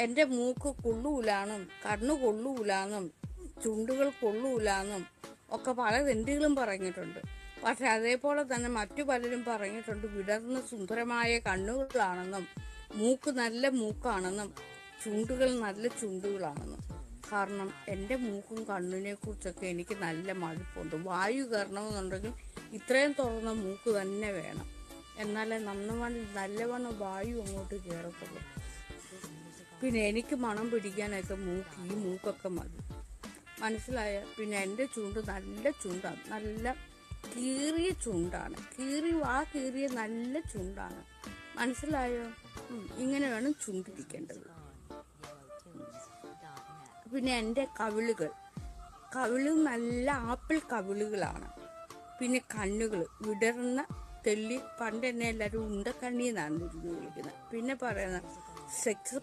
എൻ്റെ മൂക്ക് കൊള്ളൂലാന്നും കണ്ണു കൊള്ളൂലാന്നും ചുണ്ടുകൾ കൊള്ളൂലാന്നും ഒക്കെ പല തെണ്ടികളും പറഞ്ഞിട്ടുണ്ട്. പക്ഷെ അതേപോലെ തന്നെ മറ്റു പലരും പറഞ്ഞിട്ടുണ്ട് വിടർന്ന സുന്ദരമായ കണ്ണുകളാണെന്നും മൂക്ക് നല്ല മൂക്കാണെന്നും ചുണ്ടുകൾ നല്ല ചുണ്ടുകളാണെന്നും. കാരണം എൻ്റെ മൂക്കും കണ്ണിനെ കുറിച്ചൊക്കെ എനിക്ക് നല്ല മടുപ്പുണ്ട്. വായു കയറണമെന്നുണ്ടെങ്കിൽ ഇത്രയും തുറന്ന മൂക്ക് തന്നെ വേണം, എന്നാലേ നല്ലവണ്ണം വായു അങ്ങോട്ട് കയറത്തുള്ളൂ. പിന്നെ എനിക്ക് മണം പിടിക്കാനൊക്കെ ഈ മൂക്കൊക്കെ മതി, മനസ്സിലായ. പിന്നെ എൻ്റെ ചുണ്ട് നല്ല ചുണ്ടാണ്, നല്ല കീറിയ ചുണ്ടാണ്, കീറിയ നല്ല ചുണ്ടാണ്, മനസ്സിലായോ. ഇങ്ങനെ വേണം ചുണ്ടിരിക്കേണ്ടത്. പിന്നെ എൻ്റെ കവിള് നല്ല ആപ്പിൾ കവിളുകളാണ്. പിന്നെ കണ്ണുകൾ വിടർന്ന തെല്ലി, പണ്ട് എന്നെ എല്ലാവരും ഉണ്ടക്കണ്ണി എന്നാണ് വിളിക്കുന്നത്. പിന്നെ പറയുന്ന സെക്സ്